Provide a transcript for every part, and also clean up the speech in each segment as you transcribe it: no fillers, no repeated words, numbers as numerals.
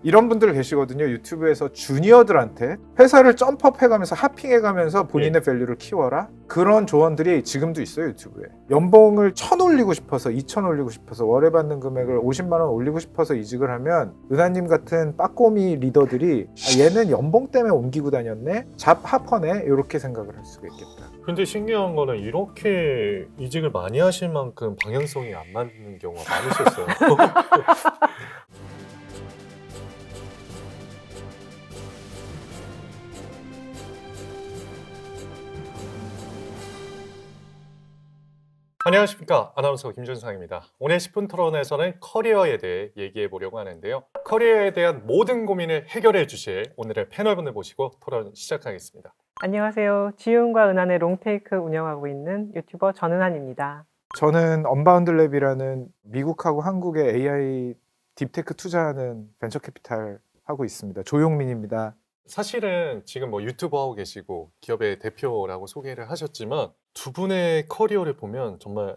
이런 분들 계시거든요. 유튜브에서 주니어들한테 회사를 점프업 해가면서 하핑해가면서 본인의 밸류를 키워라. 그런 조언들이 지금도 있어요. 유튜브에. 연봉을 1,000 올리고 싶어서 2,000 올리고 싶어서 월에 받는 금액을 50만 원 올리고 싶어서 이직을 하면 은하님 같은 빠꼬미 리더들이 얘는 연봉 때문에 옮기고 다녔네? 잡 하퍼네? 이렇게 생각을 할 수가 있겠다. 근데 신기한 거는 이렇게 이직을 많이 하실 만큼 방향성이 안 맞는 경우가 많으셨어요. 안녕하십니까, 아나운서 김준상입니다. 오늘 10분 토론에서는 커리어에 대해 얘기해 보려고 하는데요. 커리어에 대한 모든 고민을 해결해 주실 오늘의 패널분을 모시고 토론 시작하겠습니다. 안녕하세요. 지윤과 은한의 롱테이크 운영하고 있는 유튜버 전은한입니다. 저는 언바운드랩이라는 미국하고 한국의 AI 딥테크 투자하는 벤처캐피탈 하고 있습니다. 조용민입니다. 사실은 지금 뭐 유튜버 하고 계시고 기업의 대표라고 소개를 하셨지만 두 분의 커리어를 보면 정말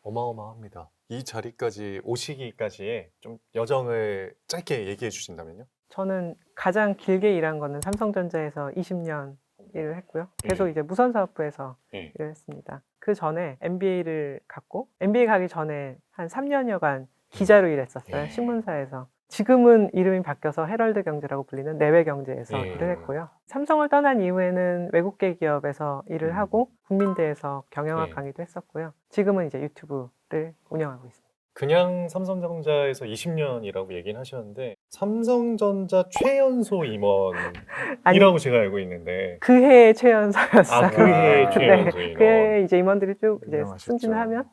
어마어마합니다. 이 자리까지 오시기까지의 좀 여정을 짧게 얘기해 주신다면요? 저는 가장 길게 일한 거는 삼성전자에서 20년 일을 했고요. 계속 이제 무선사업부에서 일을 했습니다. 그 전에 MBA를 갔고 MBA 가기 전에 한 3년여간 기자로 일했었어요. 신문사에서. 지금은 이름이 바뀌어서 헤럴드 경제라고 불리는 내외경제에서 일을 했고요. 삼성을 떠난 이후에는 외국계 기업에서 일을 하고 국민대에서 경영학 강의도 했었고요. 지금은 이제 유튜브를 운영하고 있습니다. 그냥 삼성전자에서 20년이라고 얘기는 하셨는데 삼성전자 최연소 임원이라고 제가 알고 있는데 그 해의 최연소였어요. 그 해의 최연소 임원. 그 해에 이제 임원들이 쭉 이제 유명하셨죠. 승진을 하면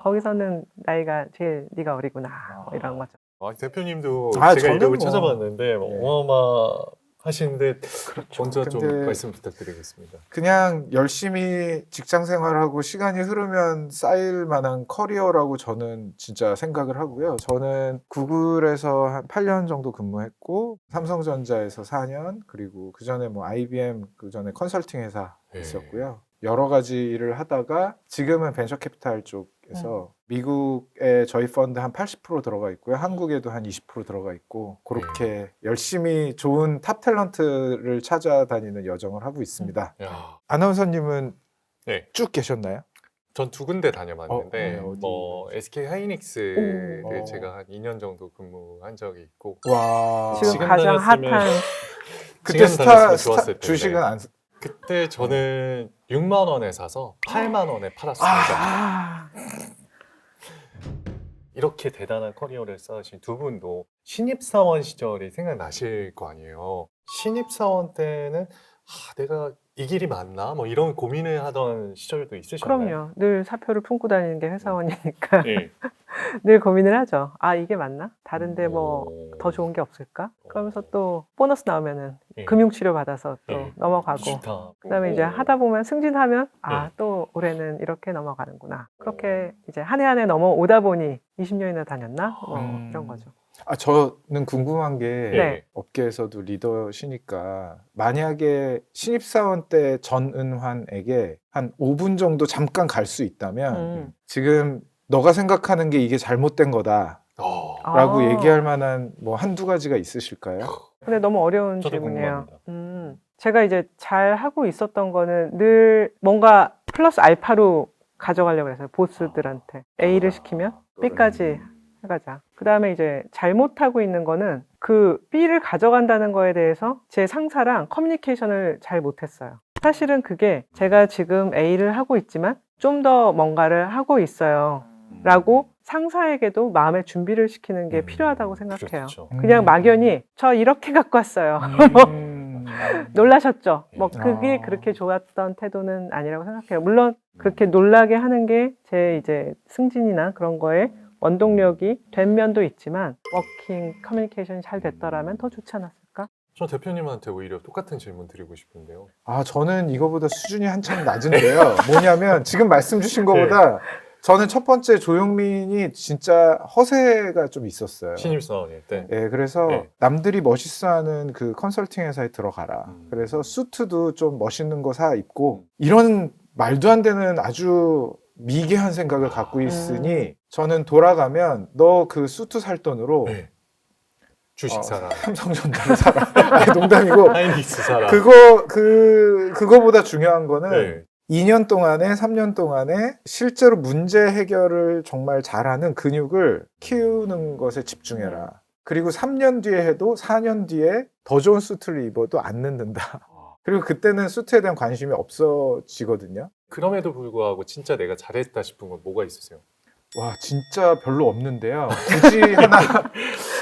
거기서는 나이가 제일 네가 어리구나 뭐 이런 거죠. 대표님도 아, 제가 저는 이력을 뭐, 찾아봤는데 어마어마하신데 그렇죠. 먼저 좀 근데 말씀 부탁드리겠습니다. 그냥 열심히 직장 생활하고 시간이 흐르면 쌓일 만한 커리어라고 저는 진짜 생각을 하고요. 저는 구글에서 한 8년 정도 근무했고 삼성전자에서 4년 그리고 그 전에 뭐 IBM 그 전에 컨설팅 회사 있었고요. 여러 가지 일을 하다가 지금은 벤처캐피탈 쪽에서 미국에 저희 펀드 한 80% 들어가 있고요. 한국에도 한 20% 들어가 있고 그렇게 열심히 좋은 탑 탤런트를 찾아다니는 여정을 하고 있습니다. 야, 아나운서님은 네. 쭉 계셨나요? 전 두 군데 다녀봤는데 어디 뭐 SK 하이닉스를 오. 제가 한 2년 정도 근무한 적이 있고 와 지금 지금 가장 다녔으면- 핫한 그때 지금 다녔으면 스타 좋았을 텐데. 주식은 안 그때 저는 6만 원에 사서 8만 원에 팔았습니다. 이렇게 대단한 커리어를 쌓으신 두 분도 신입사원 시절이 생각나실 거 아니에요. 신입사원 때는 내가 이 길이 맞나? 뭐 이런 고민을 하던 시절도 있으셨나요? 그럼요. 늘 사표를 품고 다니는 게 회사원이니까 네. 늘 고민을 하죠. 이게 맞나? 다른데 뭐 오. 더 좋은 게 없을까? 그러면서 또 보너스 나오면은 네. 금융치료 받아서 또 네. 넘어가고 좋다. 그다음에 이제 오. 하다 보면 승진하면 네. 또 올해는 이렇게 넘어가는구나. 그렇게 이제 한 해 한 해 넘어오다 보니 20년이나 다녔나? 뭐 이런 거죠. 저는 궁금한 게 네. 업계에서도 리더시니까 만약에 신입사원 때 전은환에게 한 5분 정도 잠깐 갈 수 있다면 지금 너가 생각하는 게 이게 잘못된 거다 라고 얘기할 만한 뭐 한두 가지가 있으실까요? 근데 너무 어려운 저도 질문이에요. 궁금합니다. 제가 이제 잘 하고 있었던 거는 늘 뭔가 플러스 알파로 가져가려고 했어요. 보스들한테. A를 시키면 B까지 해가자. 그 다음에 이제 잘못하고 있는 거는 그 B를 가져간다는 거에 대해서 제 상사랑 커뮤니케이션을 잘 못했어요. 사실은 그게 제가 지금 A를 하고 있지만 좀 더 뭔가를 하고 있어요. 라고 상사에게도 마음의 준비를 시키는 게 필요하다고 생각해요. 그렇죠. 그냥 막연히 저 이렇게 갖고 왔어요. 놀라셨죠? 뭐 그게 그렇게 좋았던 태도는 아니라고 생각해요. 물론 그렇게 놀라게 하는 게 제 이제 승진이나 그런 거에 원동력이 된 면도 있지만 워킹 커뮤니케이션이 잘 됐더라면 더 좋지 않았을까? 저 대표님한테 오히려 똑같은 질문 드리고 싶은데요. 저는 이거보다 수준이 한참 낮은데요. 뭐냐면 지금 말씀 주신 거보다 저는 첫 번째 조용민이 진짜 허세가 좀 있었어요. 신입사원일 때. 예, 그래서 네. 남들이 멋있어하는 그 컨설팅 회사에 들어가라. 그래서 수트도 좀 멋있는 거 사 입고 이런 말도 안 되는 아주 미개한 생각을 갖고 있으니 저는 돌아가면 너 그 수트 살 돈으로 네. 주식 사라. 삼성전자를 사라. 아니, 농담이고 하이닉스 사라. 그거보다 중요한 거는 네. 2년 동안에 3년 동안에 실제로 문제 해결을 정말 잘하는 근육을 키우는 것에 집중해라. 그리고 3년 뒤에 해도 4년 뒤에 더 좋은 수트를 입어도 안 늦는다. 그리고 그때는 수트에 대한 관심이 없어지거든요. 그럼에도 불구하고 진짜 내가 잘했다 싶은 건 뭐가 있으세요? 와, 진짜 별로 없는데요. 굳이 하나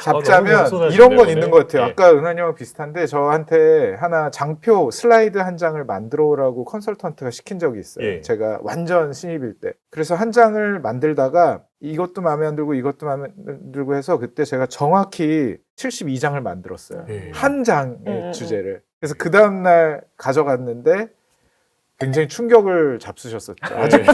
잡자면 너무 겸손하시네요, 이런 건 오늘. 있는 것 같아요. 네. 아까 은하님하고 비슷한데 저한테 하나 장표 슬라이드 한 장을 만들어 오라고 컨설턴트가 시킨 적이 있어요. 예. 제가 완전 신입일 때. 그래서 한 장을 만들다가 이것도 마음에 안 들고 이것도 마음에 안 들고 해서 그때 제가 정확히 72장을 만들었어요. 예. 한 장의 주제를. 그래서 그 다음날 가져갔는데 굉장히 충격을 잡수셨었죠. 아직도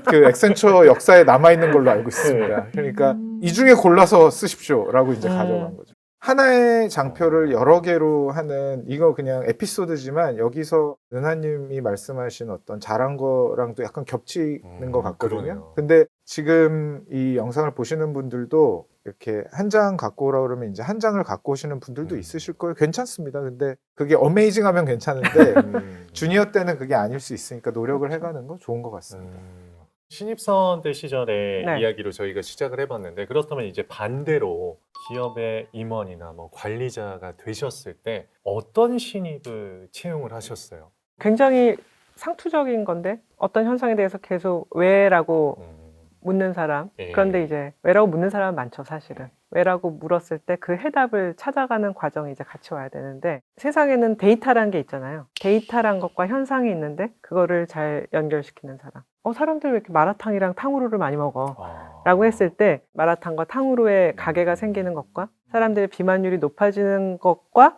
그 엑센처 역사에 남아있는 걸로 알고 있습니다. 그러니까 이 중에 골라서 쓰십시오라고 이제 가져간 거죠. 하나의 장표를 여러 개로 하는 이거 그냥 에피소드지만 여기서 은하님이 말씀하신 어떤 잘한 거랑도 약간 겹치는 것 같거든요. 그러네요. 근데 지금 이 영상을 보시는 분들도 이렇게 한 장 갖고 오라 그러면 이제 한 장을 갖고 오시는 분들도 있으실 거예요. 괜찮습니다. 근데 그게 어메이징하면 괜찮은데 주니어 때는 그게 아닐 수 있으니까 노력을 해가는 거 좋은 것 같습니다. 신입사원들 시절의 네. 이야기로 저희가 시작을 해봤는데 그렇다면 이제 반대로 기업의 임원이나 뭐 관리자가 되셨을 때 어떤 신입을 채용을 하셨어요? 굉장히 상투적인 건데 어떤 현상에 대해서 계속 왜라고 묻는 사람. 예. 그런데 이제 왜라고 묻는 사람은 많죠, 사실은. 왜라고 물었을 때 그 해답을 찾아가는 과정이 이제 같이 와야 되는데 세상에는 데이터라는 게 있잖아요. 데이터란 것과 현상이 있는데 그거를 잘 연결시키는 사람. 사람들 왜 이렇게 마라탕이랑 탕후루를 많이 먹어? 라고 했을 때 마라탕과 탕후루의 가게가 생기는 것과 사람들의 비만율이 높아지는 것과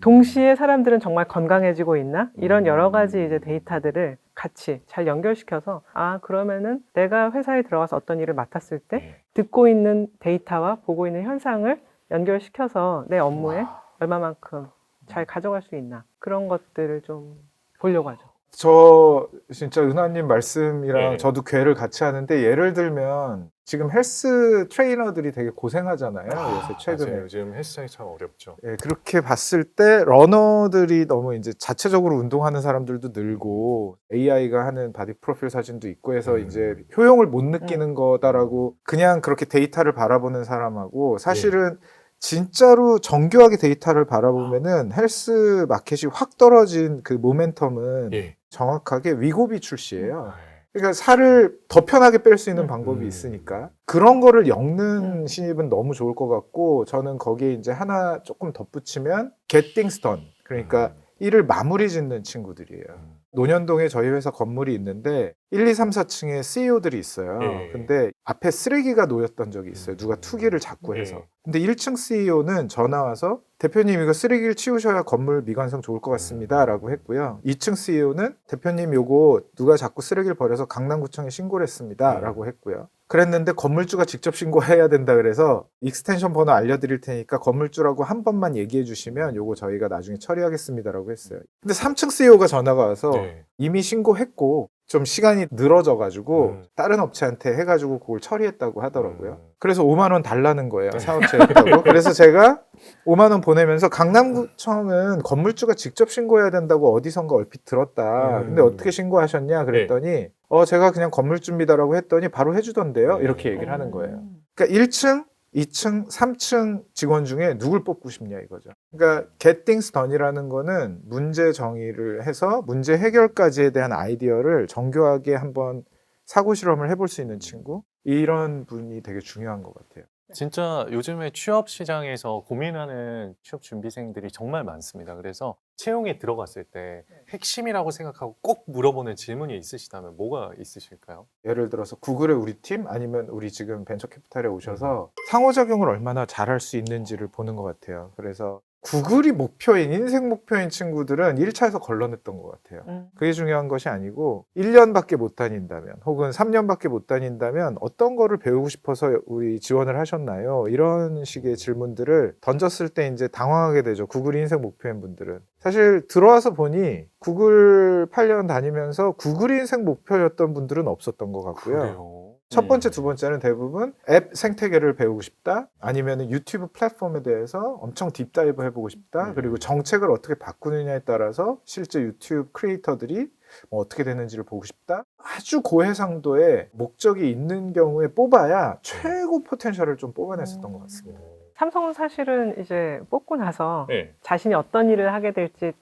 동시에 사람들은 정말 건강해지고 있나? 이런 여러 가지 이제 데이터들을 같이 잘 연결시켜서 그러면은 내가 회사에 들어가서 어떤 일을 맡았을 때 듣고 있는 데이터와 보고 있는 현상을 연결시켜서 내 업무에 얼마만큼 잘 가져갈 수 있나? 그런 것들을 좀 보려고 하죠. 저 진짜 은하님 말씀이랑 네. 저도 궤를 같이 하는데 예를 들면 지금 헬스 트레이너들이 되게 고생하잖아요. 요새 최근에. 맞아요. 요즘 헬스장이 참 어렵죠. 예, 그렇게 봤을 때 러너들이 너무 이제 자체적으로 운동하는 사람들도 늘고 AI가 하는 바디 프로필 사진도 있고 해서 이제 효용을 못 느끼는 거다라고 그냥 그렇게 데이터를 바라보는 사람하고 사실은 진짜로 정교하게 데이터를 바라보면은 헬스 마켓이 확 떨어진 그 모멘텀은 예. 정확하게 위고비 출시예요. 그러니까 살을 더 편하게 뺄 수 있는 방법이 있으니까 그런 거를 엮는 신입은 너무 좋을 것 같고 저는 거기에 이제 하나 조금 덧붙이면 get things done 그러니까 일을 마무리 짓는 친구들이에요. 논현동에 저희 회사 건물이 있는데 1, 2, 3, 4층에 CEO들이 있어요. 예. 근데 앞에 쓰레기가 놓였던 적이 있어요. 누가 투기를 자꾸 해서. 예. 근데 1층 CEO는 전화 와서 대표님 이거 쓰레기를 치우셔야 건물 미관성 좋을 것 같습니다 라고 했고요. 2층 CEO는 대표님 요거 누가 자꾸 쓰레기를 버려서 강남구청에 신고를 했습니다 라고 했고요. 그랬는데 건물주가 직접 신고해야 된다 그래서 익스텐션 번호 알려드릴 테니까 건물주라고 한 번만 얘기해 주시면 요거 저희가 나중에 처리하겠습니다라고 했어요. 근데 3층 CEO가 전화가 와서 이미 신고했고 좀 시간이 늘어져가지고 다른 업체한테 해가지고 그걸 처리했다고 하더라고요. 그래서 5만 원 달라는 거예요. 사업체였다고. 그래서 제가 5만 원 보내면서 강남구청은 건물주가 직접 신고해야 된다고 어디선가 얼핏 들었다. 근데 어떻게 신고하셨냐 그랬더니 제가 그냥 건물주입니다라고 했더니 바로 해주던데요. 이렇게 얘기를 하는 거예요. 그러니까 1층 2층, 3층 직원 중에 누굴 뽑고 싶냐 이거죠. 그러니까 get things done이라는 거는 문제 정의를 해서 문제 해결까지에 대한 아이디어를 정교하게 한번 사고 실험을 해볼 수 있는 친구 이런 분이 되게 중요한 것 같아요. 진짜 요즘에 취업 시장에서 고민하는 취업 준비생들이 정말 많습니다. 그래서 채용에 들어갔을 때 핵심이라고 생각하고 꼭 물어보는 질문이 있으시다면 뭐가 있으실까요? 예를 들어서 구글의 우리 팀 아니면 우리 지금 벤처캐피탈에 오셔서 상호작용을 얼마나 잘할 수 있는지를 보는 것 같아요. 그래서 구글이 목표인 인생 목표인 친구들은 1차에서 걸러냈던 것 같아요. 그게 중요한 것이 아니고 1년밖에 못 다닌다면 혹은 3년밖에 못 다닌다면 어떤 거를 배우고 싶어서 우리 지원을 하셨나요? 이런 식의 질문들을 던졌을 때 이제 당황하게 되죠. 구글 인생 목표인 분들은. 사실 들어와서 보니 구글 8년 다니면서 구글 인생 목표였던 분들은 없었던 것 같고요. 그래요. 첫 번째, 두 번째는 대부분 앱 생태계를 배우고 싶다, 아니면 유튜브 플랫폼에 대해서 엄청 딥다이브 해보고 싶다, 그리고 정책을 어떻게 바꾸느냐에 따라서 실제 유튜브 크리에이터들이 뭐 어떻게 되는지를 보고 싶다. 아주 고해상도의 목적이 있는 경우에 뽑아야 최고 포텐셜을 좀 뽑아냈었던 것 같습니다. 삼성은 사실은 이제 뽑고 나서 네. 자신이 어떤 일을 하게 될지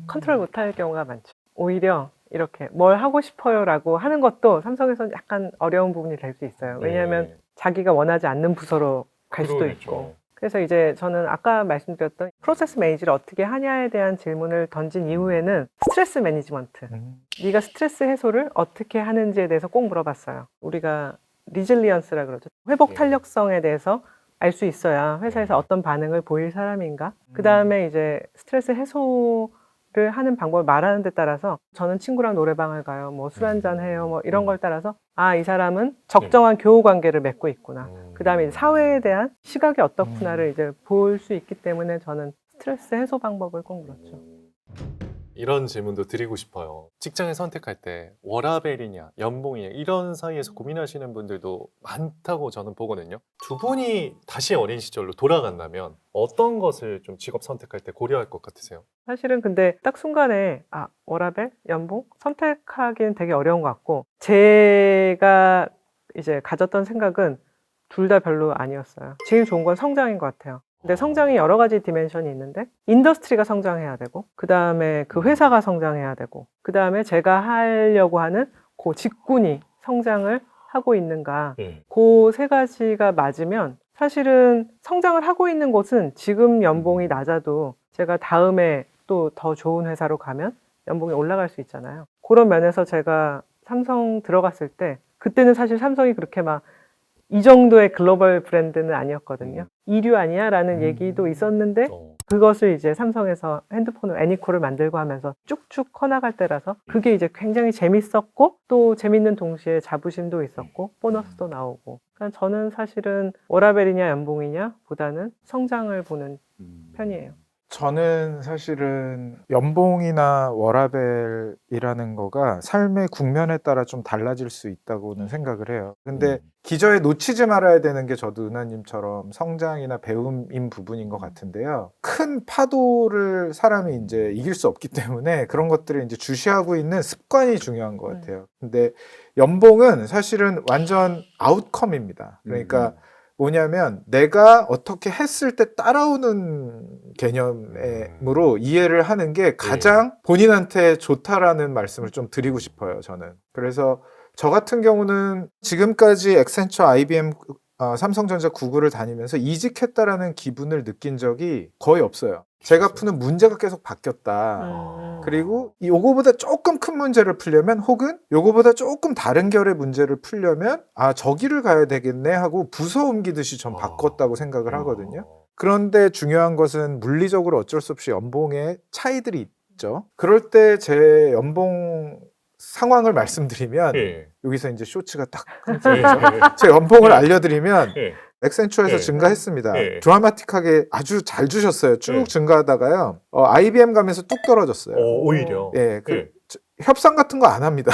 컨트롤 못할 경우가 많죠. 오히려 이렇게 뭘 하고 싶어요라고 하는 것도 삼성에서는 약간 어려운 부분이 될 수 있어요. 왜냐하면 네. 자기가 원하지 않는 부서로 갈 수도 그러겠죠. 있고. 그래서 이제 저는 아까 말씀드렸던 프로세스 매니지를 어떻게 하냐에 대한 질문을 던진 이후에는 스트레스 매니지먼트, 네가 스트레스 해소를 어떻게 하는지에 대해서 꼭 물어봤어요. 우리가 리질리언스라 그러죠. 회복 탄력성에 대해서 알 수 있어야 회사에서 어떤 반응을 보일 사람인가. 그 다음에 이제 스트레스 해소를 하는 방법을 말하는 데 따라서 저는 친구랑 노래방을 가요, 뭐 술 한잔 해요, 뭐 이런 걸 따라서 아, 이 사람은 적정한 교우 관계를 맺고 있구나. 그 다음에 이제 사회에 대한 시각이 어떻구나를 이제 볼 수 있기 때문에 저는 스트레스 해소 방법을 꼭 물었죠. 이런 질문도 드리고 싶어요. 직장을 선택할 때 워라밸이냐 연봉이냐 이런 사이에서 고민하시는 분들도 많다고 저는 보거든요. 두 분이 다시 어린 시절로 돌아간다면 어떤 것을 좀 직업 선택할 때 고려할 것 같으세요? 사실은 근데 딱 순간에 아, 워라밸? 연봉? 선택하기는 되게 어려운 것 같고, 제가 이제 가졌던 생각은 둘 다 별로 아니었어요. 제일 좋은 건 성장인 것 같아요. 근데 성장이 여러 가지 디멘션이 있는데 인더스트리가 성장해야 되고, 그 다음에 그 회사가 성장해야 되고, 그 다음에 제가 하려고 하는 그 직군이 성장을 하고 있는가, 그 세 가지가 맞으면 사실은 성장을 하고 있는 곳은 지금 연봉이 낮아도 제가 다음에 또 더 좋은 회사로 가면 연봉이 올라갈 수 있잖아요. 그런 면에서 제가 삼성 들어갔을 때 그때는 사실 삼성이 그렇게 막 이 정도의 글로벌 브랜드는 아니었거든요. 이류 아니야? 라는 얘기도 있었는데 그것을 이제 삼성에서 핸드폰을 애니코를 만들고 하면서 쭉쭉 커나갈 때라서 그게 이제 굉장히 재밌었고, 또 재밌는 동시에 자부심도 있었고 보너스도 나오고. 그러니까 저는 사실은 워라밸이냐 연봉이냐 보다는 성장을 보는 편이에요. 저는 사실은 연봉이나 워라밸이라는 거가 삶의 국면에 따라 좀 달라질 수 있다고는 생각을 해요. 근데 기저에 놓치지 말아야 되는 게 저도 은하님처럼 성장이나 배움인 부분인 것 같은데요. 큰 파도를 사람이 이제 이길 수 없기 때문에 그런 것들을 이제 주시하고 있는 습관이 중요한 것 같아요. 근데 연봉은 사실은 완전 아웃컴입니다. 그러니까 뭐냐면 내가 어떻게 했을 때 따라오는 개념으로 이해를 하는 게 가장 본인한테 좋다라는 말씀을 좀 드리고 싶어요, 저는. 그래서 저 같은 경우는 지금까지 액센처, IBM, 삼성전자, 구글을 다니면서 이직했다라는 기분을 느낀 적이 거의 없어요. 제가 푸는 문제가 계속 바뀌었다. 그리고 요거보다 조금 큰 문제를 풀려면, 혹은 요거보다 조금 다른 결의 문제를 풀려면 아, 저기를 가야 되겠네 하고 부서 옮기듯이 전 바꿨다고 생각을 하거든요. 그런데 중요한 것은 물리적으로 어쩔 수 없이 연봉의 차이들이 있죠. 그럴 때 제 연봉 상황을 말씀드리면 여기서 이제 쇼츠가 딱 제 연봉을 알려드리면 액센처에서 증가했습니다. 드라마틱하게 아주 잘 주셨어요. 쭉 증가하다가요. IBM 가면서 뚝 떨어졌어요. 오히려. 예, 협상 같은 거 안 합니다.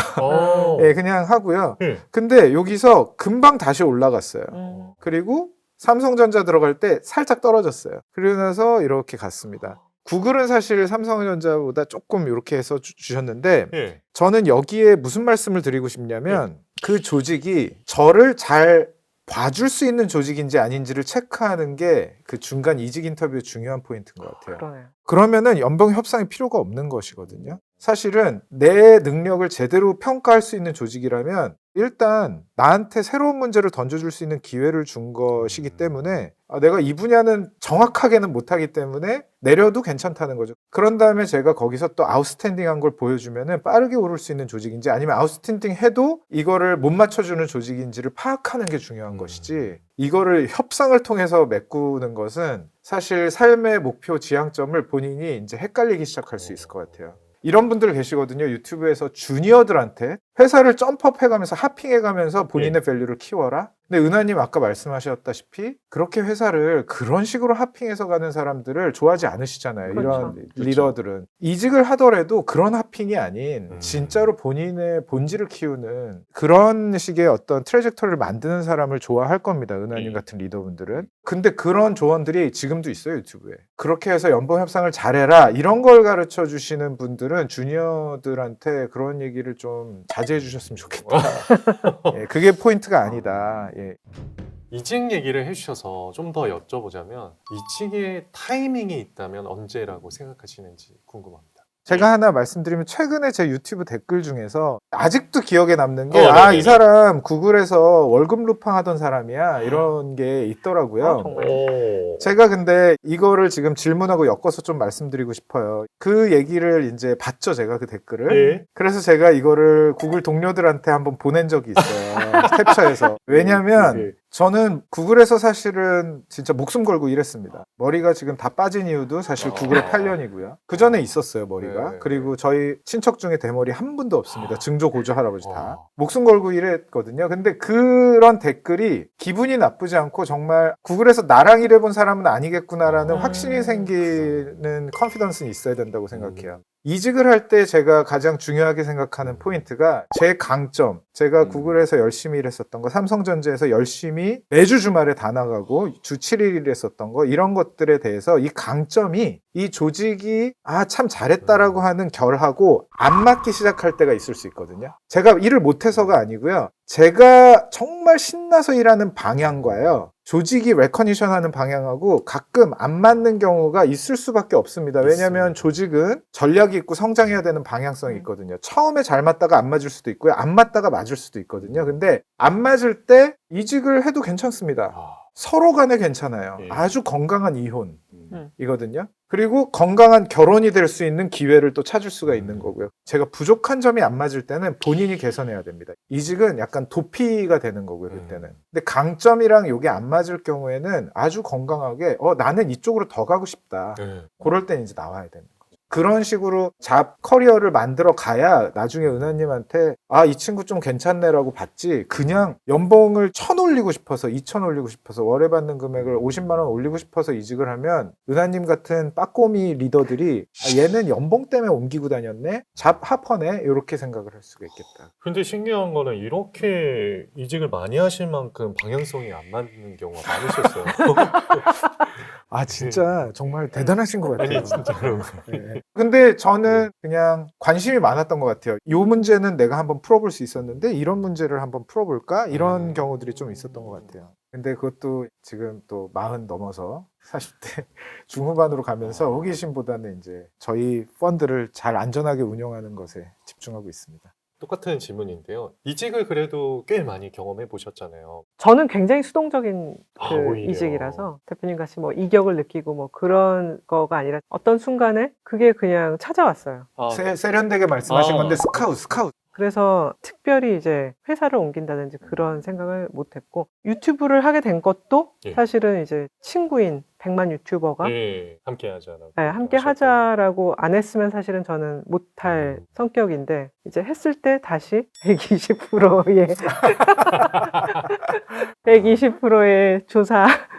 예, 그냥 하고요. 근데 여기서 금방 다시 올라갔어요. 그리고 삼성전자 들어갈 때 살짝 떨어졌어요. 그러고 나서 이렇게 갔습니다. 구글은 사실 삼성전자보다 조금 이렇게 해서 주셨는데 저는 여기에 무슨 말씀을 드리고 싶냐면 그 조직이 저를 잘 봐줄 수 있는 조직인지 아닌지를 체크하는 게 그 중간 이직 인터뷰의 중요한 포인트인 것 같아요. 그러네요. 그러면은 연봉 협상이 필요가 없는 것이거든요. 사실은 내 능력을 제대로 평가할 수 있는 조직이라면 일단 나한테 새로운 문제를 던져줄 수 있는 기회를 준 것이기 때문에 내가 이 분야는 정확하게는 못하기 때문에 내려도 괜찮다는 거죠. 그런 다음에 제가 거기서 또 아웃스탠딩한 걸 보여주면은 빠르게 오를 수 있는 조직인지, 아니면 아웃스탠딩 해도 이거를 못 맞춰주는 조직인지를 파악하는 게 중요한 것이지, 이거를 협상을 통해서 메꾸는 것은 사실 삶의 목표 지향점을 본인이 이제 헷갈리기 시작할 수 있을 것 같아요. 이런 분들 계시거든요. 유튜브에서 주니어들한테 회사를 점프업 해가면서 하핑해가면서 본인의 밸류를 키워라. 근데 은하님 아까 말씀하셨다시피 그렇게 회사를 그런 식으로 하핑해서 가는 사람들을 좋아하지 않으시잖아요. 그렇죠. 이런 리더들은. 이직을 하더라도 그런 하핑이 아닌 음. 진짜로 본인의 본질을 키우는 그런 식의 어떤 트래젝터리를 만드는 사람을 좋아할 겁니다. 은하님 같은 리더분들은. 근데 그런 조언들이 지금도 있어요, 유튜브에. 그렇게 해서 연봉 협상을 잘해라 이런 걸 가르쳐 주시는 분들은 주니어들한테 그런 얘기를 좀 자제해 주셨으면 좋겠다. 예, 그게 포인트가 아니다. 예. 이직 얘기를 해주셔서 좀 더 여쭤보자면 이직의 타이밍이 있다면 언제라고 생각하시는지 궁금합니다. 제가 하나 말씀드리면 최근에 제 유튜브 댓글 중에서 아직도 기억에 남는 게 네네네. 이 사람 구글에서 월급 루팡하던 사람이야 이런 게 있더라고요. 정말. 오. 제가 근데 이거를 지금 질문하고 엮어서 좀 말씀드리고 싶어요. 그 얘기를 이제 봤죠, 제가 그 댓글을. 네. 그래서 제가 이거를 구글 동료들한테 한번 보낸 적이 있어요. 캡처해서. 왜냐면 네. 저는 구글에서 사실은 진짜 목숨 걸고 일했습니다. 머리가 지금 다 빠진 이유도 사실 구글의 8년이고요. 그 전에 있었어요, 머리가. 네. 그리고 저희 친척 중에 대머리 한 분도 없습니다. 증조 고조 할아버지 다. 와. 목숨 걸고 일했거든요. 근데 그런 댓글이 기분이 나쁘지 않고 정말 구글에서 나랑 일해본 사람은 아니겠구나라는 확신이 생기는 컨피던스는 있어야 된다고 생각해요. 이직을 할 때 제가 가장 중요하게 생각하는 포인트가 제 강점, 제가 구글에서 열심히 일했었던 거, 삼성전자에서 열심히 매주 주말에 다 나가고 주 7일 일했었던 거, 이런 것들에 대해서 이 강점이 이 조직이 참 잘했다라고 하는 결하고 안 맞기 시작할 때가 있을 수 있거든요. 제가 일을 못해서가 아니고요. 제가 정말 신나서 일하는 방향과요. 조직이 레커니션하는 방향하고 가끔 안 맞는 경우가 있을 수밖에 없습니다. 왜냐하면 조직은 전략이 있고 성장해야 되는 방향성이 있거든요. 처음에 잘 맞다가 안 맞을 수도 있고요. 안 맞다가 맞을 수도 있거든요. 근데 안 맞을 때 이직을 해도 괜찮습니다. 서로 간에 괜찮아요. 예. 아주 건강한 이혼이거든요. 그리고 건강한 결혼이 될 수 있는 기회를 또 찾을 수가 있는 거고요. 제가 부족한 점이 안 맞을 때는 본인이 개선해야 됩니다. 이직은 약간 도피가 되는 거고요, 그때는. 근데 강점이랑 이게 안 맞을 경우에는 아주 건강하게 나는 이쪽으로 더 가고 싶다. 네. 그럴 땐 이제 나와야 됩니다. 그런 식으로 잡 커리어를 만들어 가야 나중에 은하님한테 이 친구 좀 괜찮네라고 받지, 그냥 연봉을 1,000 올리고 싶어서 2,000 올리고 싶어서 월에 받는 금액을 50만 원 올리고 싶어서 이직을 하면 은하님 같은 빠꼬미 리더들이 얘는 연봉 때문에 옮기고 다녔네, 잡 하퍼네, 이렇게 생각을 할 수가 있겠다. 근데 신기한 거는 이렇게 이직을 많이 하실 만큼 방향성이 안 맞는 경우가 많으셨어요. 진짜 정말 대단하신 것 같아요. 아니 진짜로. 네. 근데 저는 그냥 관심이 많았던 것 같아요. 이 문제는 내가 한번 풀어볼 수 있었는데 이런 문제를 한번 풀어볼까? 이런 경우들이 좀 있었던 것 같아요. 근데 그것도 지금 또 40 넘어서 40대 중후반으로 가면서 호기심보다는 이제 저희 펀드를 잘 안전하게 운영하는 것에 집중하고 있습니다. 똑같은 질문인데요. 이직을 그래도 꽤 많이 경험해 보셨잖아요. 저는 굉장히 수동적인 오히려. 이직이라서 대표님 같이 뭐 이격을 느끼고 뭐 그런 거가 아니라 어떤 순간에 그게 그냥 찾아왔어요. 세련되게 말씀하신 아. 건데 스카우트. 그래서 특별히 이제 회사를 옮긴다든지 그런 생각을 못 했고, 유튜브를 하게 된 것도 예. 사실은 이제 친구인 100만 유튜버가 예, 함께 하자라고. 네, 함께 하자라고 안 했으면 사실은 저는 못할 성격인데, 이제 했을 때 다시 120%의 120%의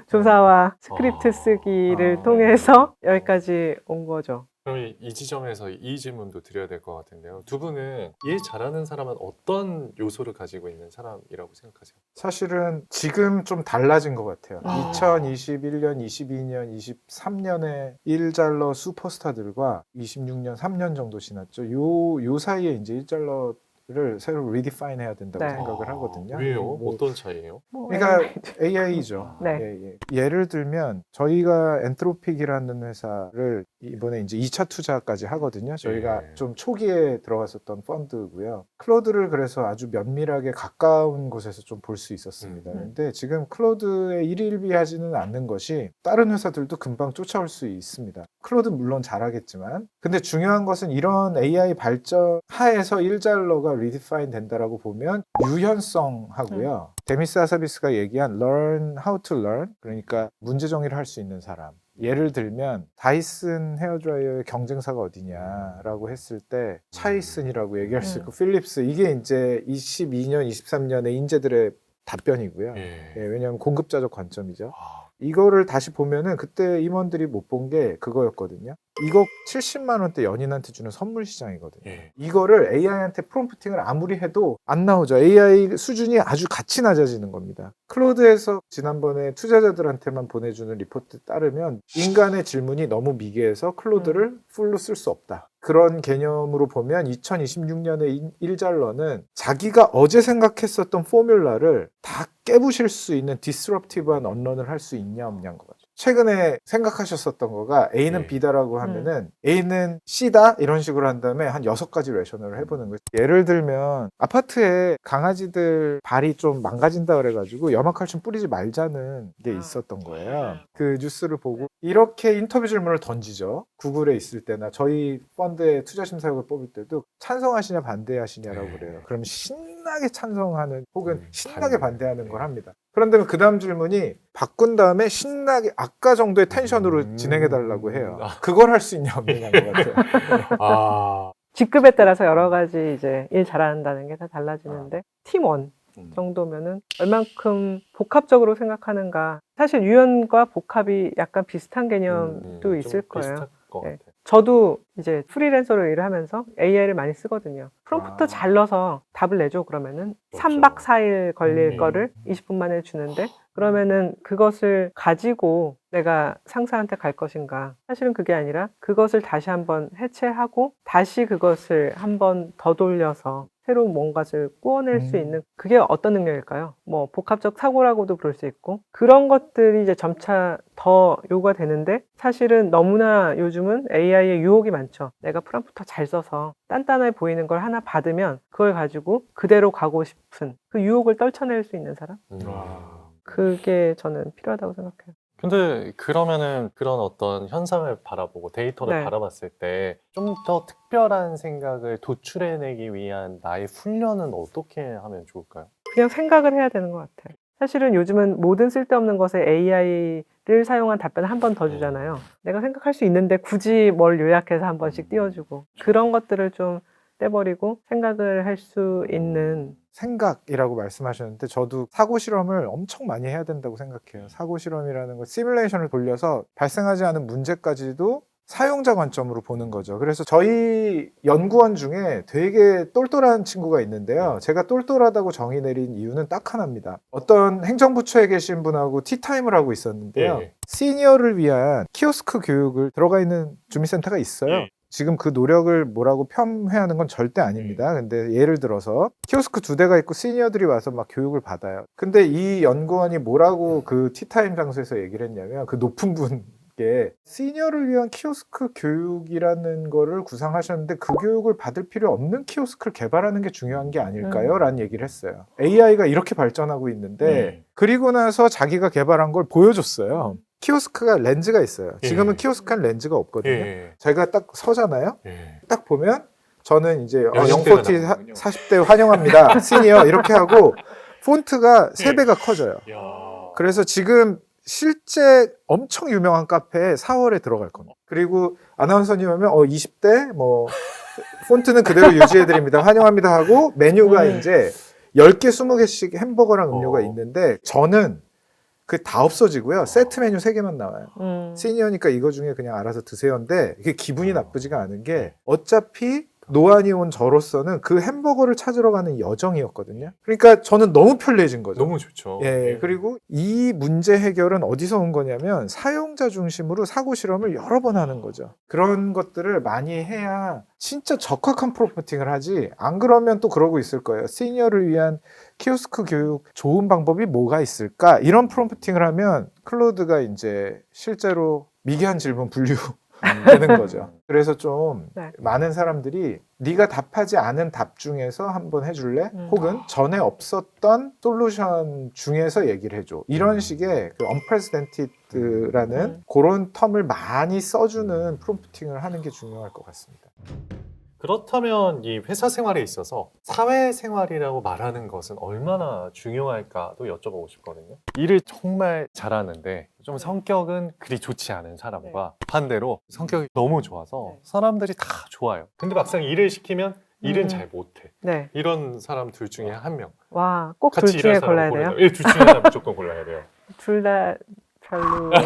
조사와 스크립트 쓰기를 통해서 여기까지 온 거죠. 그럼 이 지점에서 이 질문도 드려야 될 것 같은데요. 두 분은 일 잘하는 사람은 어떤 요소를 가지고 있는 사람이라고 생각하세요? 사실은 지금 좀 달라진 것 같아요. 아. 2021년, 22년, 23년에 일잘러 슈퍼스타들과 26년, 3년 정도 지났죠. 요 사이에 이제 일잘러를 새로 리디파인 해야 된다고 네. 생각을 하거든요. 왜요? 뭐, 어떤 차이예요? 그러니까 AI죠. 네. 예를 들면 저희가 엔트로픽이라는 회사를 이번에 이제 2차 투자까지 하거든요. 저희가 예. 좀 초기에 들어갔었던 펀드고요. 클로드를 그래서 아주 면밀하게 가까운 곳에서 좀 볼 수 있었습니다. 근데 지금 클로드에 일일비하지는 않는 것이 다른 회사들도 금방 쫓아올 수 있습니다. 클로드 물론 잘하겠지만, 근데 중요한 것은 이런 AI 발전 하에서 일잘러가 리디파인 된다라고 보면 유연성하고요. 데미스 하사비스가 얘기한 learn how to learn, 그러니까 문제 정의를 할 수 있는 사람. 예를 들면 다이슨 헤어드라이어의 경쟁사가 어디냐라고 했을 때 차이슨이라고 얘기할 수 있고 필립스, 이게 이제 22년, 23년에 인재들의 답변이고요. 예. 예, 왜냐하면 공급자적 관점이죠. 아, 이거를 다시 보면은 그때 임원들이 못 본 게 그거였거든요. 2억 70만 원대 연인한테 주는 선물 시장이거든요. 예. 이거를 AI한테 프롬프팅을 아무리 해도 안 나오죠. AI 수준이 아주 같이 낮아지는 겁니다. 클로드에서 지난번에 투자자들한테만 보내주는 리포트 따르면 인간의 질문이 너무 미개해서 클로드를 풀로 쓸 수 없다. 그런 개념으로 보면 2026년에 일잘러는 자기가 어제 생각했었던 포뮬라를 다 깨부실 수 있는 디스럽티브한 언런을 할 수 있냐 없냐인 것 같아요. 최근에 생각하셨었던 거가 A는 예. B다라고 하면은 A는 C다 이런 식으로 한 다음에 한 6가지 레셔널을 해보는 거예요. 예를 들면 아파트에 강아지들 발이 좀 망가진다 그래가지고 염화칼슘 뿌리지 말자는 게 있었던 거예요. 그 뉴스를 보고 이렇게 인터뷰 질문을 던지죠. 구글에 있을 때나 저희 펀드의 투자심사역을 뽑을 때도 찬성하시냐 반대하시냐라고 네. 그래요. 그럼 신나게 찬성하는 혹은 신나게 반대. 반대하는 걸 합니다. 그런데 그 다음 질문이 바꾼 다음에 신나게 아까 정도의 텐션으로 진행해달라고 해요. 아. 그걸 할 수 있냐 없느냐인 것 같아요. 아, 직급에 따라서 여러 가지 이제 일 잘한다는 게 다 달라지는데 팀원 정도면은 얼만큼 복합적으로 생각하는가. 사실 유연과 복합이 약간 비슷한 개념도 있을 좀 거예요. 비슷할 것 네. 같아요. 저도 이제 프리랜서로 일을 하면서 AI를 많이 쓰거든요. 프롬프트 아. 잘 넣어서 답을 내줘 그러면은 그렇죠. 3박 4일 걸릴 음. 거를 20분 만에 주는데 그러면은 그것을 가지고 내가 상사한테 갈 것인가. 사실은 그게 아니라 그것을 다시 한번 해체하고 다시 그것을 한번 더 돌려서 새로운 뭔가를 꾸어낼 수 있는 그게 어떤 능력일까요? 뭐 복합적 사고라고도 부를 수 있고 그런 것들이 이제 점차 더 요구가 되는데 사실은 너무나 요즘은 AI의 유혹이 많죠. 내가 프롬프터 잘 써서 단단해 보이는 걸 하나 받으면 그걸 가지고 그대로 가고 싶은 그 유혹을 떨쳐낼 수 있는 사람? 와. 그게 저는 필요하다고 생각해요. 근데 그러면은 그런 어떤 현상을 바라보고 데이터를 네. 바라봤을 때 좀 더 특별한 생각을 도출해내기 위한 나의 훈련은 어떻게 하면 좋을까요? 그냥 생각을 해야 되는 것 같아요. 사실은 요즘은 모든 쓸데없는 것에 AI를 사용한 답변을 한 번 더 주잖아요. 내가 생각할 수 있는데 굳이 뭘 요약해서 한 번씩 띄워주고 그런 것들을 좀 떼버리고 생각을 할 수 있는 생각이라고 말씀하셨는데 저도 사고 실험을 엄청 많이 해야 된다고 생각해요. 사고 실험이라는 거 시뮬레이션을 돌려서 발생하지 않은 문제까지도 사용자 관점으로 보는 거죠. 그래서 저희 연구원 중에 되게 똘똘한 친구가 있는데요. 제가 똘똘하다고 정의 내린 이유는 딱 하나입니다. 어떤 행정부처에 계신 분하고 티타임을 하고 있었는데요. 예. 시니어를 위한 키오스크 교육을 들어가 있는 주민센터가 있어요. 예. 지금 그 노력을 뭐라고 폄훼하는 건 절대 아닙니다. 근데 예를 들어서 키오스크 2대가 있고 시니어들이 와서 막 교육을 받아요. 근데 이 연구원이 뭐라고 그 티타임 장소에서 얘기를 했냐면 그 높은 분께 시니어를 위한 키오스크 교육이라는 거를 구상하셨는데 그 교육을 받을 필요 없는 키오스크를 개발하는 게 중요한 게 아닐까요? 라는 얘기를 했어요. AI가 이렇게 발전하고 있는데 그리고 나서 자기가 개발한 걸 보여줬어요. 키오스크가 렌즈가 있어요. 지금은 예. 키오스크는 렌즈가 없거든요. 예. 제가 딱 서잖아요. 예. 딱 보면 저는 이제 연식대가 040 나오는군요. 40대 환영합니다. 시니어 이렇게 하고 폰트가 3배가 커져요. 야. 그래서 지금 실제 엄청 유명한 카페에 4월에 들어갈 겁니다. 그리고 아나운서님 하면 20대 뭐 폰트는 그대로 유지해 드립니다. 환영합니다 하고 메뉴가 이제 10개 20개씩 햄버거랑 음료가 있는데 저는 그 다 없어지고요. 세트 메뉴 3개만 나와요. 시니어니까 이거 중에 그냥 알아서 드세요인데 이게 기분이 나쁘지가 않은 게 어차피 노안이 온 저로서는 그 햄버거를 찾으러 가는 여정이었거든요. 그러니까 저는 너무 편리해진 거죠. 너무 좋죠. 예, 그리고 이 문제 해결은 어디서 온 거냐면 사용자 중심으로 사고 실험을 여러 번 하는 거죠. 그런 것들을 많이 해야 진짜 적합한 프로mpting을 하지 안 그러면 또 그러고 있을 거예요. 시니어를 위한 키오스크 교육 좋은 방법이 뭐가 있을까? 이런 프롬프팅을 하면 클로드가 이제 실제로 미개한 질문 분류 되는 거죠. 그래서 좀 네. 많은 사람들이 네가 답하지 않은 답 중에서 한번 해줄래? 혹은 전에 없었던 솔루션 중에서 얘기를 해줘. 이런 식의 그 unprecedented라는 그런 텀을 많이 써주는 프롬프팅을 하는 게 중요할 것 같습니다. 그렇다면 이 회사 생활에 있어서 사회생활이라고 말하는 것은 얼마나 중요할까도 여쭤보고 싶거든요. 일을 정말 잘하는데 좀 성격은 그리 좋지 않은 사람과 반대로 성격이 너무 좋아서 사람들이 다 좋아요. 근데 막상 일을 시키면 일은 잘 못해. 네. 이런 사람 둘 중에 한 명. 와, 꼭 둘 같이 일할 중에 사람을 골라야 고르자. 돼요? 예, 둘 중에 하나 무조건 골라야 돼요. 둘 다 별로인데.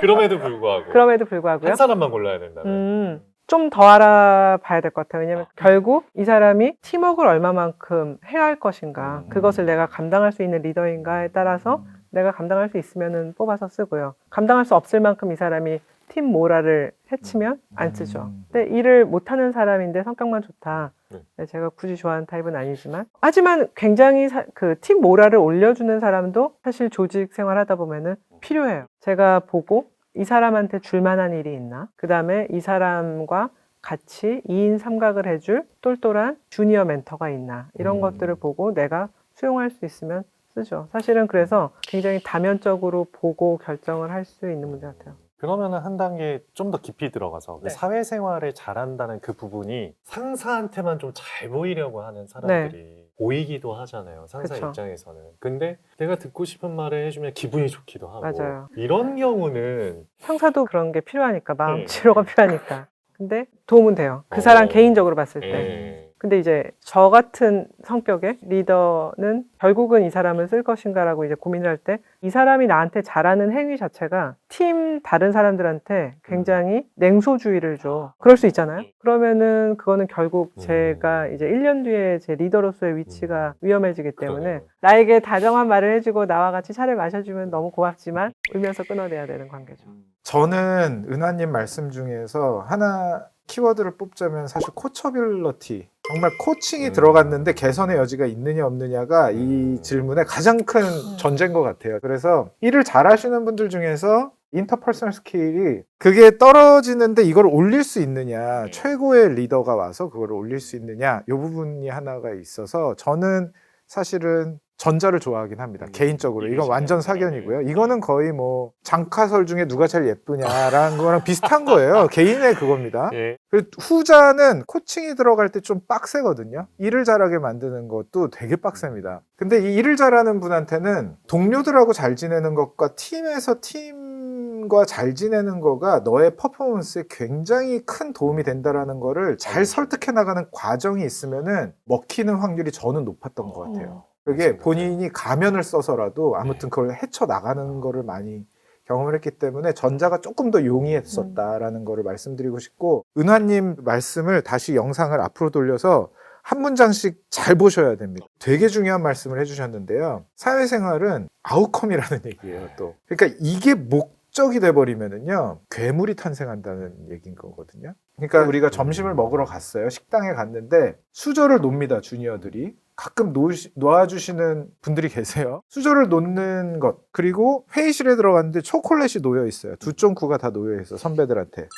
그럼에도 불구하고 그럼에도 불구하고요. 한 사람만 골라야 된다면. 좀 더 알아봐야 될 것 같아요. 왜냐면 결국 이 사람이 팀워크를 얼마만큼 해야 할 것인가, 그것을 내가 감당할 수 있는 리더인가에 따라서 내가 감당할 수 있으면 뽑아서 쓰고요. 감당할 수 없을 만큼 이 사람이 팀 모랄을 해치면 안 쓰죠. 근데 일을 못하는 사람인데 성격만 좋다. 네, 제가 굳이 좋아하는 타입은 아니지만, 하지만 굉장히 그 팀 모랄을 올려주는 사람도 사실 조직 생활하다 보면은 필요해요. 제가 보고 이 사람한테 줄 만한 일이 있나? 그 다음에 이 사람과 같이 2인 삼각을 해줄 똘똘한 주니어 멘토가 있나? 이런 것들을 보고 내가 수용할 수 있으면 쓰죠. 사실은 그래서 굉장히 다면적으로 보고 결정을 할 수 있는 문제 같아요. 그러면은 한 단계 좀 더 깊이 들어가서 그 네. 사회생활을 잘한다는 그 부분이 상사한테만 좀 잘 보이려고 하는 사람들이 보이기도 하잖아요. 상사 그쵸. 입장에서는. 근데 내가 듣고 싶은 말을 해주면 기분이 좋기도 하고. 맞아요. 이런 경우는 상사도 그런 게 필요하니까, 마음 네. 치료가 필요하니까. 근데 도움은 돼요. 그 사람 개인적으로 봤을 때. 예. 근데 이제 저 같은 성격의 리더는 결국은 이 사람을 쓸 것인가라고 이제 고민을 할 때 이 사람이 나한테 잘하는 행위 자체가 팀 다른 사람들한테 굉장히 냉소주의를 줘. 그럴 수 있잖아요. 그러면은 그거는 결국 제가 이제 1년 뒤에 제 리더로서의 위치가 위험해지기 때문에 그러네요. 나에게 다정한 말을 해주고 나와 같이 차를 마셔주면 너무 고맙지만 울면서 끊어내야 되는 관계죠. 저는 은하님 말씀 중에서 하나 키워드를 뽑자면 사실 코처빌러티, 정말 코칭이 들어갔는데 개선의 여지가 있느냐 없느냐가 이 질문의 가장 큰 전제인 것 같아요. 그래서 일을 잘하시는 분들 중에서 인터퍼스널 스킬이 그게 떨어지는데 이걸 올릴 수 있느냐, 최고의 리더가 와서 그걸 올릴 수 있느냐, 이 부분이 하나가 있어서 저는 사실은 전자를 좋아하긴 합니다. 개인적으로. 이건 완전 사견이고요. 이거는 거의 뭐 장카설 중에 누가 제일 예쁘냐라는 거랑 비슷한 거예요. 개인의 그겁니다. 예. 그리고 후자는 코칭이 들어갈 때 좀 빡세거든요. 일을 잘하게 만드는 것도 되게 빡셉니다. 근데 이 일을 잘하는 분한테는 동료들하고 잘 지내는 것과 팀에서 팀과 잘 지내는 거가 너의 퍼포먼스에 굉장히 큰 도움이 된다라는 거를 잘 설득해 나가는 과정이 있으면은 먹히는 확률이 저는 높았던 것 같아요. 그게 본인이 가면을 써서라도 아무튼 그걸 헤쳐나가는 거를 많이 경험을 했기 때문에 전자가 조금 더 용이했었다라는 거를 말씀드리고 싶고, 은하님 말씀을 다시 영상을 앞으로 돌려서 한 문장씩 잘 보셔야 됩니다. 되게 중요한 말씀을 해주셨는데요. 사회생활은 아웃컴이라는 얘기예요, 또. 그러니까 이게 목적이 돼버리면은요, 괴물이 탄생한다는 얘기인 거거든요. 그러니까 우리가 점심을 먹으러 갔어요. 식당에 갔는데 수저를 놉니다, 주니어들이. 가끔 놓아주시는 분들이 계세요. 수저를 놓는 것, 그리고 회의실에 들어갔는데 초콜릿이 놓여 있어요. 2.9가 다 놓여 있어, 선배들한테.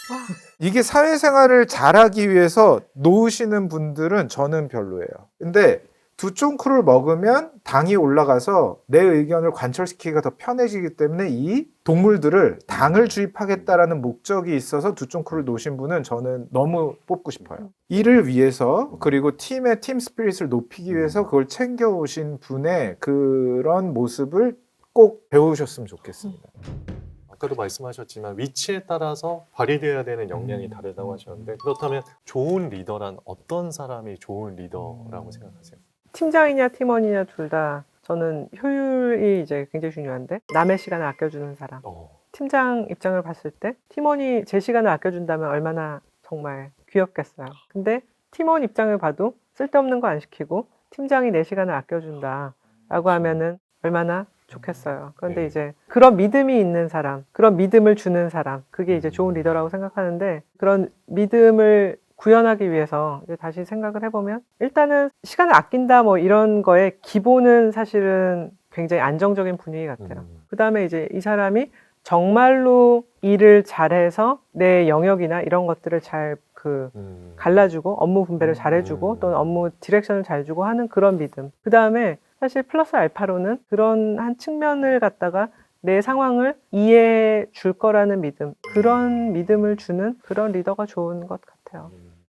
이게 사회생활을 잘하기 위해서 놓으시는 분들은 저는 별로예요. 근데 2.9를 먹으면 당이 올라가서 내 의견을 관철시키기가 더 편해지기 때문에 이 동물들을 당을 주입하겠다라는 목적이 있어서 2.9를 놓으신 분은 저는 너무 뽑고 싶어요. 이를 위해서, 그리고 팀의 팀 스피릿을 높이기 위해서 그걸 챙겨오신 분의 그런 모습을 꼭 배우셨으면 좋겠습니다. 아까도 말씀하셨지만 위치에 따라서 발휘되어야 되는 역량이 다르다고 하셨는데, 그렇다면 좋은 리더란 어떤 사람이 좋은 리더라고 생각하세요? 팀장이냐 팀원이냐 둘 다 저는 효율이 이제 굉장히 중요한데, 남의 시간을 아껴주는 사람. 팀장 입장을 봤을 때 팀원이 제 시간을 아껴준다면 얼마나 정말 귀엽겠어요. 근데 팀원 입장을 봐도 쓸데없는 거 안 시키고 팀장이 내 시간을 아껴준다라고 하면은 얼마나 좋겠어요. 그런데 이제 그런 믿음이 있는 사람, 그런 믿음을 주는 사람, 그게 이제 좋은 리더라고 생각하는데, 그런 믿음을 구현하기 위해서 이제 다시 생각을 해보면, 일단은 시간을 아낀다 뭐 이런 거에 기본은 사실은 굉장히 안정적인 분위기 같아요. 그 다음에 이제 이 사람이 정말로 일을 잘해서 내 영역이나 이런 것들을 잘 갈라주고 업무 분배를 잘해주고 또는 업무 디렉션을 잘 주고 하는 그런 믿음. 그 다음에 사실 플러스 알파로는 그런 한 측면을 갖다가 내 상황을 이해해 줄 거라는 믿음, 그런 믿음을 주는 그런 리더가 좋은 것 같아요.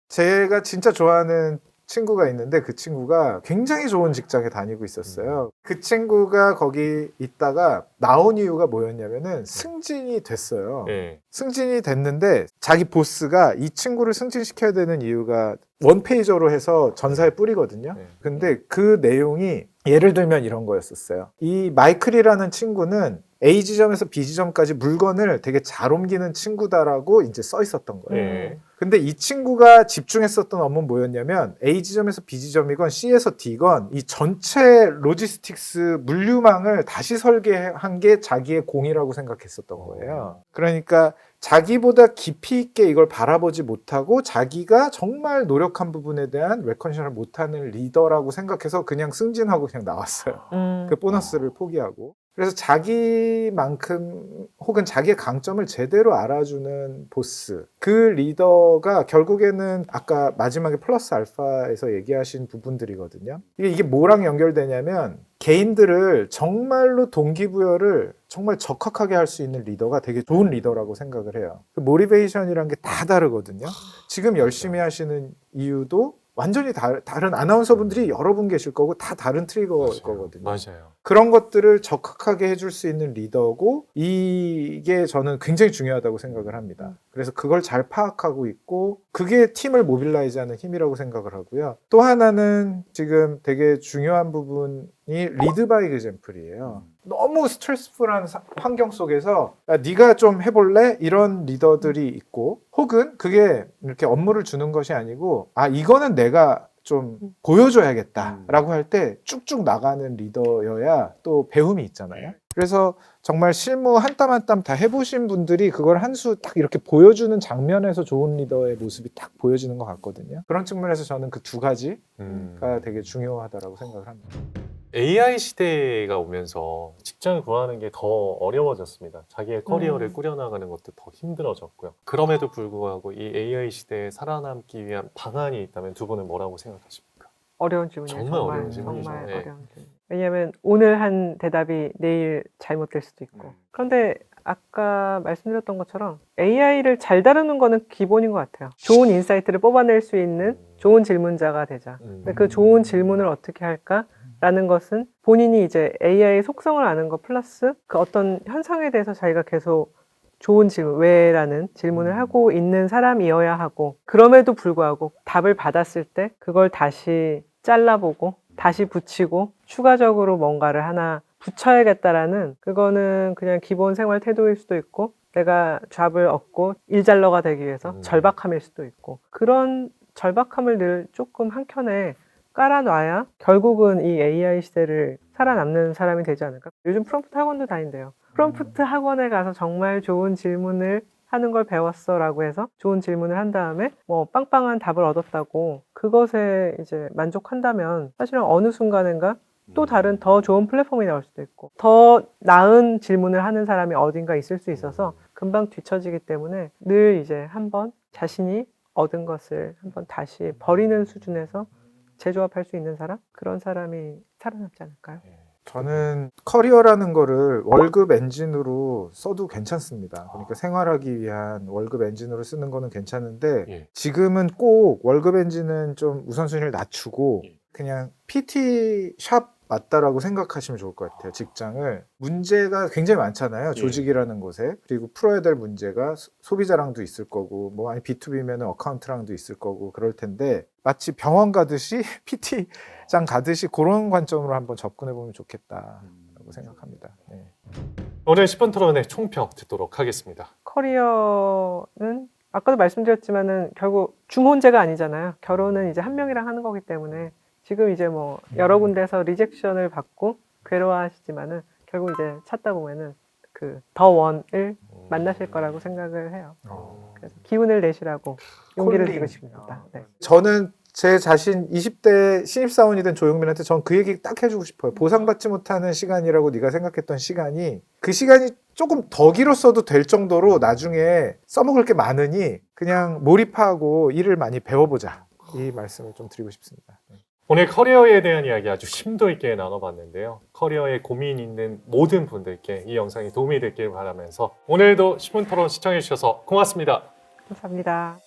제가 진짜 좋아하는 친구가 있는데 그 친구가 굉장히 좋은 직장에 다니고 있었어요. 그 친구가 거기 있다가 나온 이유가 뭐였냐면은 승진이 됐어요. 예. 승진이 됐는데 자기 보스가 이 친구를 승진시켜야 되는 이유가 원페이저로 해서 전사에 뿌리거든요. 네. 근데 그 내용이 예를 들면 이런 거였었어요. 이 마이클이라는 친구는 A 지점에서 B 지점까지 물건을 되게 잘 옮기는 친구다라고 이제 써 있었던 거예요. 예. 근데 이 친구가 집중했었던 업무는 뭐였냐면 A 지점에서 B 지점이건 C에서 D건 이 전체 로지스틱스 물류망을 다시 설계한 게 자기의 공이라고 생각했었던 거예요. 그러니까 자기보다 깊이 있게 이걸 바라보지 못하고 자기가 정말 노력한 부분에 대한 레커니션을 못하는 리더라고 생각해서 그냥 승진하고 그냥 나왔어요. 그 보너스를 포기하고. 그래서 자기만큼 혹은 자기의 강점을 제대로 알아주는 보스, 그 리더가 결국에는 아까 마지막에 플러스 알파에서 얘기하신 부분들이거든요. 이게 뭐랑 연결되냐면 개인들을 정말로 동기부여를 정말 적합하게 할 수 있는 리더가 되게 좋은 리더라고 생각을 해요. 그 모티베이션이란 게 다 다르거든요. 지금 열심히 하시는 이유도 완전히 다른 아나운서분들이 여러 분 계실 거고 다 다른 트리거일 거거든요. 맞아요. 그런 것들을 적합하게 해줄 수 있는 리더고 이게 저는 굉장히 중요하다고 생각을 합니다. 그래서 그걸 잘 파악하고 있고 그게 팀을 모빌라이즈하는 힘이라고 생각을 하고요. 또 하나는 지금 되게 중요한 부분이 리드 바이 example이에요. 너무 스트레스풀한 환경 속에서 야, 네가 좀 해볼래? 이런 리더들이 있고 혹은 그게 이렇게 업무를 주는 것이 아니고 아 이거는 내가 좀 보여줘야겠다라고 할 때 쭉쭉 나가는 리더여야 또 배움이 있잖아요. 그래서 정말 실무 한 땀 한 땀 다 해보신 분들이 그걸 한 수 딱 이렇게 보여주는 장면에서 좋은 리더의 모습이 딱 보여지는 것 같거든요. 그런 측면에서 저는 그 두 가지가 되게 중요하다고 생각을 합니다. AI 시대가 오면서 직장을 구하는 게 더 어려워졌습니다. 자기의 커리어를 꾸려나가는 것도 더 힘들어졌고요. 그럼에도 불구하고 이 AI 시대에 살아남기 위한 방안이 있다면 두 분은 뭐라고 생각하십니까? 어려운 질문이에요. 정말 어려운 질문이죠. 정말 네. 어려운 질문. 왜냐하면 오늘 한 대답이 내일 잘못될 수도 있고. 그런데 아까 말씀드렸던 것처럼 AI를 잘 다루는 거는 기본인 것 같아요. 좋은 인사이트를 뽑아낼 수 있는 좋은 질문자가 되자. 근데 그 좋은 질문을 어떻게 할까라는 것은 본인이 이제 AI의 속성을 아는 것 플러스 그 어떤 현상에 대해서 자기가 계속 좋은 질문, 왜라는 질문을 하고 있는 사람이어야 하고 그럼에도 불구하고 답을 받았을 때 그걸 다시 잘라보고 다시 붙이고 추가적으로 뭔가를 하나 붙여야겠다라는 그거는 그냥 기본 생활 태도일 수도 있고 내가 잡을 얻고 일잘러가 되기 위해서 절박함일 수도 있고 그런 절박함을 늘 조금 한켠에 깔아놔야 결국은 이 AI 시대를 살아남는 사람이 되지 않을까? 요즘 프롬프트 학원도 다닌대요. 프롬프트 학원에 가서 정말 좋은 질문을 하는 걸 배웠어 라고 해서 좋은 질문을 한 다음에 뭐 빵빵한 답을 얻었다고 그것에 이제 만족한다면 사실은 어느 순간인가 또 다른 더 좋은 플랫폼이 나올 수도 있고 더 나은 질문을 하는 사람이 어딘가 있을 수 있어서 금방 뒤처지기 때문에 늘 이제 한번 자신이 얻은 것을 한번 다시 버리는 수준에서 재조합할 수 있는 사람? 그런 사람이 살아남지 않을까요? 저는 커리어라는 거를 월급 엔진으로 써도 괜찮습니다. 그러니까 생활하기 위한 월급 엔진으로 쓰는 거는 괜찮은데 예. 지금은 꼭 월급 엔진은 좀 우선순위를 낮추고 예. 그냥 PT 샵 맞다라고 생각하시면 좋을 것 같아요. 직장을. 문제가 굉장히 많잖아요. 조직이라는 곳에. 그리고 풀어야 될 문제가 소비자랑도 있을 거고 뭐 아니 B2B면 어카운트랑도 있을 거고 그럴 텐데 마치 병원 가듯이 PT장 가듯이 그런 관점으로 한번 접근해 보면 좋겠다라고 생각합니다. 네. 오늘 10분 토론의 총평 듣도록 하겠습니다. 커리어는 아까도 말씀드렸지만은 결국 중혼제가 아니잖아요. 결혼은 이제 한 명이랑 하는 거기 때문에 지금 이제 뭐 여러 군데서 리젝션을 받고 괴로워하시지만은 결국 이제 찾다 보면은 그 더 원을 만나실 거라고 생각을 해요. 그래서 기운을 내시라고 용기를 드리고 싶습니다. 네. 저는 제 자신 20대 신입사원이 된 조용민한테 전 그 얘기 딱 해주고 싶어요. 보상받지 못하는 시간이라고 네가 생각했던 시간이 그 시간이 조금 더 길었어도 될 정도로 나중에 써먹을 게 많으니 그냥 몰입하고 일을 많이 배워보자. 이 말씀을 좀 드리고 싶습니다. 오늘 커리어에 대한 이야기 아주 심도 있게 나눠봤는데요. 커리어에 고민 있는 모든 분들께 이 영상이 도움이 됐길 바라면서 오늘도 10분 토론 시청해주셔서 고맙습니다. 감사합니다.